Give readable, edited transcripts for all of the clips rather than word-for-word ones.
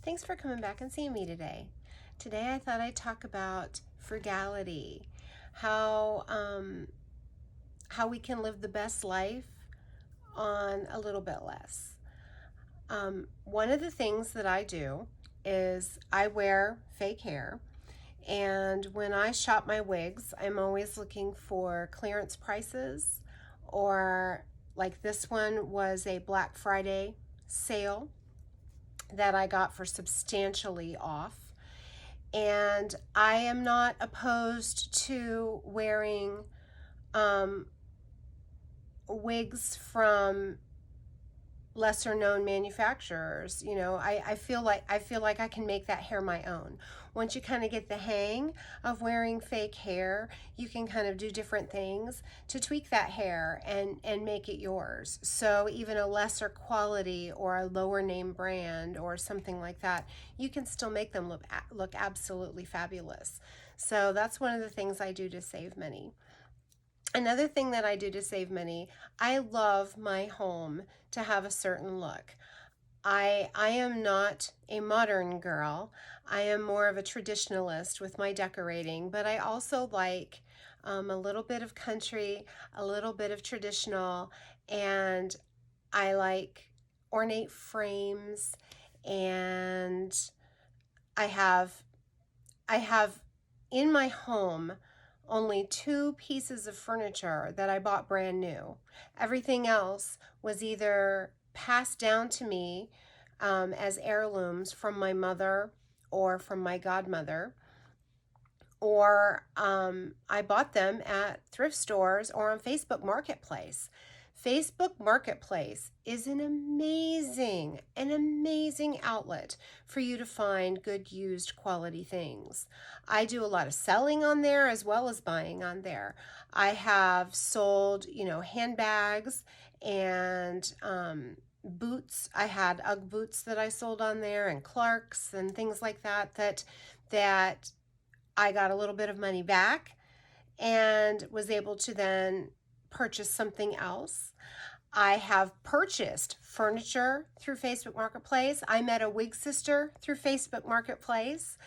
Thanks for coming back and seeing me today. Today I thought I'd talk about frugality, how we can live the best life on a little bit less. One of the things that I do is I wear fake hair, and when I shop my wigs, I'm always looking for clearance prices, or like this one was a Black Friday sale that I got for substantially off. And I am not opposed to wearing wigs from lesser known manufacturers. You know, I feel like I can make that hair my own. Once you kind of get the hang of wearing fake hair, you can kind of do different things to tweak that hair and make it yours. So even a lesser quality or a lower name brand or something like that, you can still make them look absolutely fabulous. So that's one of the things I do to save money. Another thing that I do to save money, I love my home to have a certain look. I am not a modern girl. I am more of a traditionalist with my decorating, but I also like a little bit of country, a little bit of traditional, and I like ornate frames, and I have in my home only 2 pieces of furniture that I bought brand new. Everything else was either passed down to me as heirlooms from my mother or from my godmother, or I bought them at thrift stores or on Facebook Marketplace. Facebook Marketplace is an amazing outlet for you to find good used quality things. I do a lot of selling on there as well as buying on there. I have sold, handbags and boots. I had Ugg boots that I sold on there, and Clarks and things like that I got a little bit of money back and was able to then purchase something else. I have purchased furniture through Facebook Marketplace. I met a wig sister through Facebook Marketplace,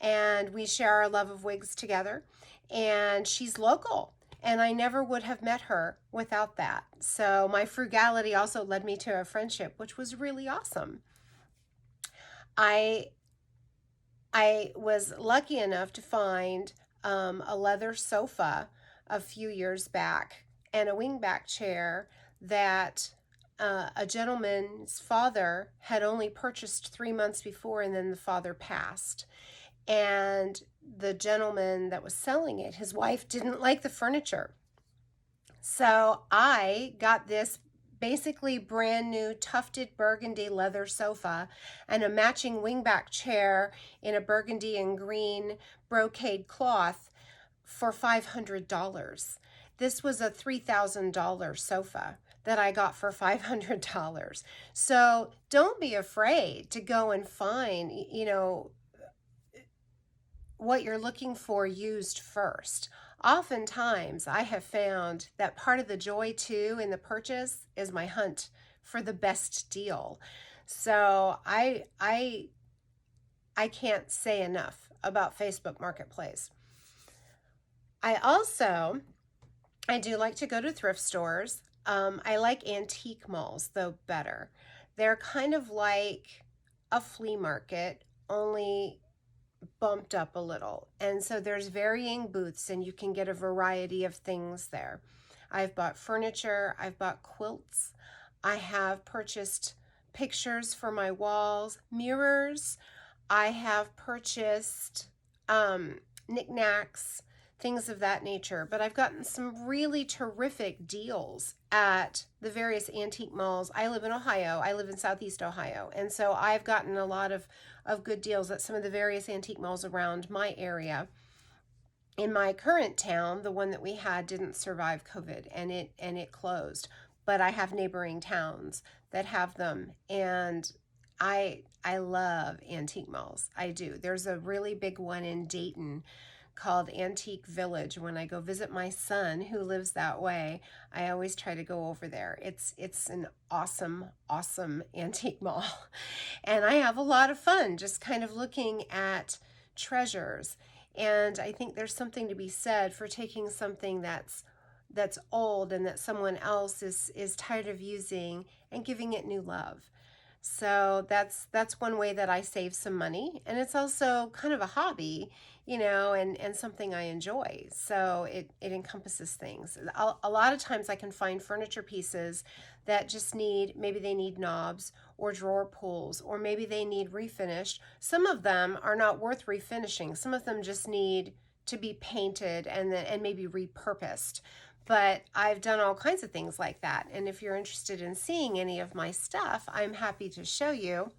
and we share our love of wigs together. And she's local, and I never would have met her without that. So my frugality also led me to a friendship, which was really awesome. I was lucky enough to find a leather sofa a few years back and a wingback chair that a gentleman's father had only purchased 3 months before, and then the father passed. And the gentleman that was selling it, his wife didn't like the furniture. So I got this basically brand new tufted burgundy leather sofa and a matching wingback chair in a burgundy and green brocade cloth for $500. This was a $3,000 sofa that I got for $500. So don't be afraid to go and find, what you're looking for used first. Oftentimes, I have found that part of the joy too in the purchase is my hunt for the best deal. So I can't say enough about Facebook Marketplace. I do like to go to thrift stores. I like antique malls though better. They're kind of like a flea market, only bumped up a little. And so there's varying booths, and you can get a variety of things there. I've bought furniture, I've bought quilts, I have purchased pictures for my walls, mirrors, I have purchased knickknacks, things of that nature. But I've gotten some really terrific deals at the various antique malls. I live in Ohio. I live in Southeast Ohio. And so I've gotten a lot of good deals at some of the various antique malls around my area. In my current town, the one that we had didn't survive COVID, and it closed. But I have neighboring towns that have them, and I love antique malls. I do. There's a really big one in Dayton called Antique Village. When I go visit my son who lives that way, I always try to go over there. It's an awesome antique mall. And I have a lot of fun just kind of looking at treasures. And I think there's something to be said for taking something that's old and that someone else is tired of using and giving it new love. So that's one way that I save some money, and it's also kind of a hobby, and something I enjoy. So it encompasses things. A lot of times I can find furniture pieces that just maybe they need knobs or drawer pulls, or maybe they need refinished. Some of them are not worth refinishing. Some of them just need to be painted and maybe repurposed. But I've done all kinds of things like that. And if you're interested in seeing any of my stuff, I'm happy to show you.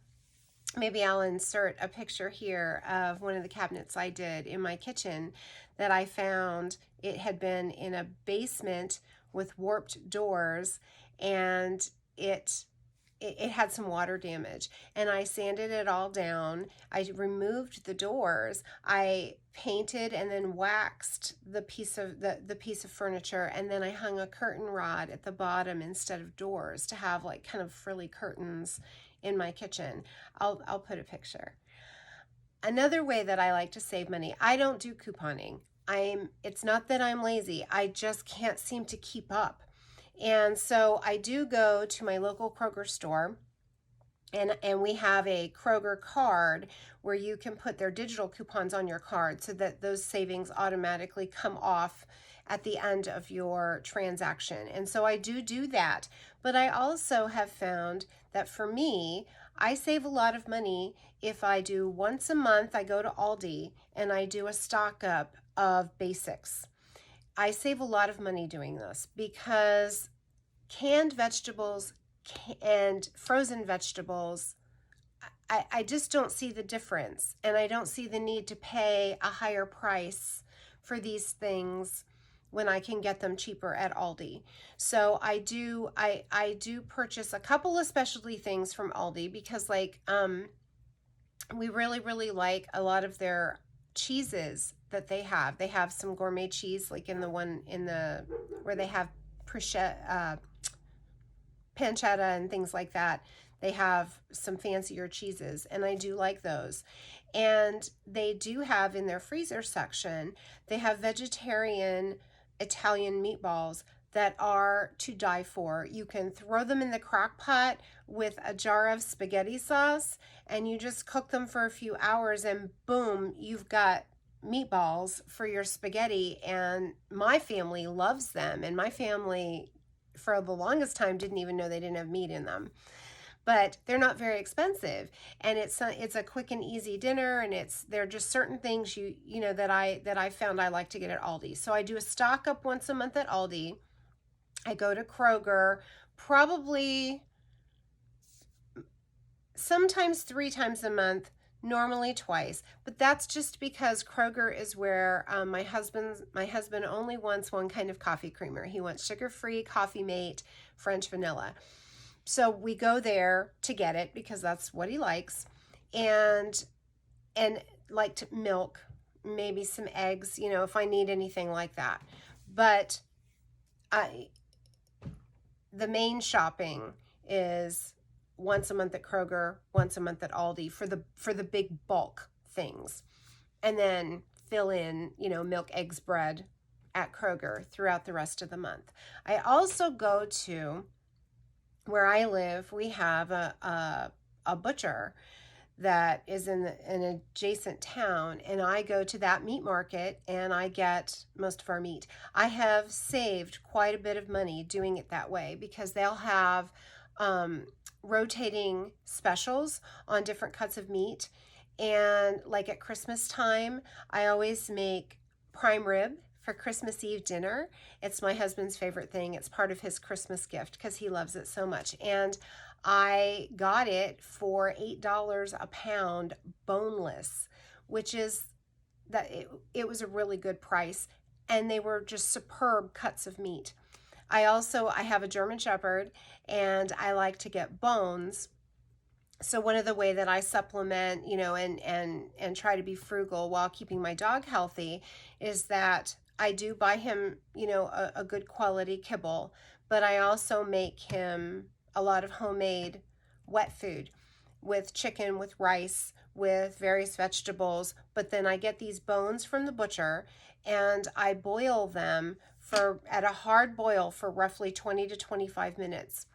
Maybe I'll insert a picture here of one of the cabinets I did in my kitchen that I found. It had been in a basement with warped doors, and it had some water damage, and I sanded it all down. I removed the doors. I painted and then waxed the piece of furniture, and then I hung a curtain rod at the bottom instead of doors to have like kind of frilly curtains in my kitchen. I'll put a picture. Another way that I like to save money, I don't do couponing. It's not that I'm lazy. I just can't seem to keep up. And so I do go to my local Kroger store, and we have a Kroger card where you can put their digital coupons on your card so that those savings automatically come off at the end of your transaction. And so I do that. But I also have found that for me, I save a lot of money if I do once a month, I go to Aldi and I do a stock up of basics. I save a lot of money doing this because canned vegetables and frozen vegetables, I just don't see the difference, and I don't see the need to pay a higher price for these things when I can get them cheaper at Aldi. So I do purchase a couple of specialty things from Aldi because we really like a lot of their cheeses that they have. They have some gourmet cheese, like in the one where they have pancetta and things like that. They have some fancier cheeses, and I do like those. And they do have in their freezer section, they have vegetarian Italian meatballs that are to die for. You can throw them in the crock pot with a jar of spaghetti sauce, and you just cook them for a few hours, and boom, you've got meatballs for your spaghetti. And my family loves them, and my family for the longest time didn't even know they didn't have meat in them. But they're not very expensive, and it's a quick and easy dinner, and they're just certain things that I found I like to get at Aldi. So I do a stock up once a month at Aldi. I go to Kroger probably sometimes 3 times a month, normally twice, but that's just because Kroger is where my husband only wants one kind of coffee creamer. He wants sugar-free Coffee Mate French vanilla. So we go there to get it because that's what he likes, and like milk, maybe some eggs, if I need anything like that. But the main shopping is once a month at Kroger, once a month at Aldi for the big bulk things, and then fill in, milk, eggs, bread at Kroger throughout the rest of the month. I also go to where I live. We have a butcher that is in an adjacent town, and I go to that meat market and I get most of our meat. I have saved quite a bit of money doing it that way because they'll have rotating specials on different cuts of meat. And like at Christmas time, I always make prime rib for Christmas Eve dinner. It's my husband's favorite thing. It's part of his Christmas gift because he loves it so much. And I got it for $8 a pound, boneless, which is that it was a really good price. And they were just superb cuts of meat. I have a German Shepherd, and I like to get bones. So one of the way that I supplement, and try to be frugal while keeping my dog healthy is that I do buy him, a good quality kibble, but I also make him a lot of homemade wet food. with chicken, with rice, with various vegetables, but then I get these bones from the butcher and I boil them for at a hard boil for roughly 20 to 25 minutes.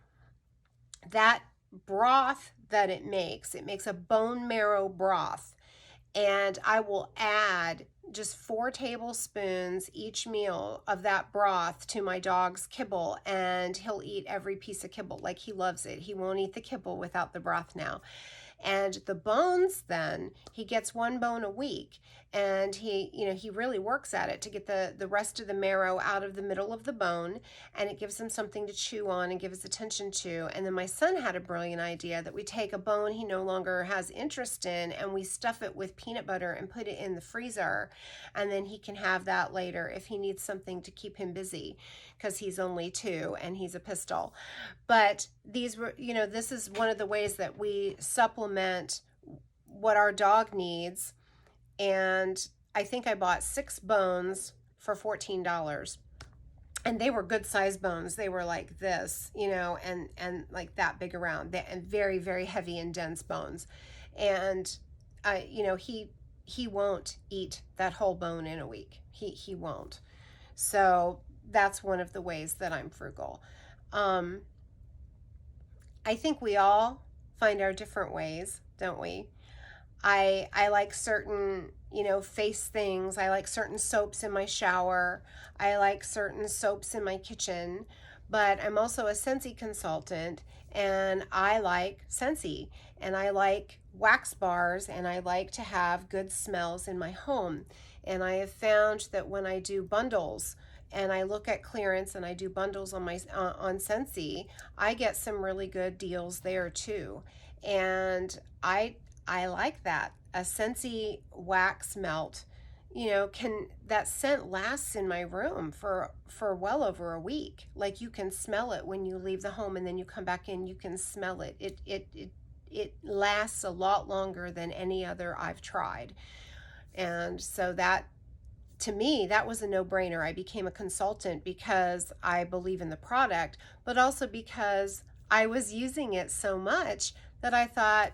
That broth that it makes a bone marrow broth, and I will add just 4 tablespoons each meal of that broth to my dog's kibble, and he'll eat every piece of kibble like he loves it. He won't eat the kibble without the broth now. And the bones, then he gets 1 bone a week, and he really works at it to get the rest of the marrow out of the middle of the bone, and it gives him something to chew on and give his attention to. And then my son had a brilliant idea that we take a bone he no longer has interest in and we stuff it with peanut butter and put it in the freezer, and then he can have that later if he needs something to keep him busy, because he's only 2 and he's a pistol. But these were, this is one of the ways that we supplement what our dog needs. And I think I bought 6 bones for $14. And they were good sized bones. They were like this, and like that big around, and very, very heavy and dense bones. And he won't eat that whole bone in a week. He won't. So that's one of the ways that I'm frugal. I think we all find our different ways, don't we? I like certain, face things. I like certain soaps in my shower. I like certain soaps in my kitchen. But I'm also a Scentsy consultant, and I like Scentsy, and I like wax bars, and I like to have good smells in my home. And I have found that when I do bundles, and I look at clearance and I do bundles on on Scentsy, I get some really good deals there too. And I like that. A Scentsy wax melt, that scent lasts in my room for well over a week. Like, you can smell it when you leave the home, and then you come back in, you can smell it. It lasts a lot longer than any other I've tried. And so that, to me, that was a no-brainer. I became a consultant because I believe in the product, but also because I was using it so much that I thought,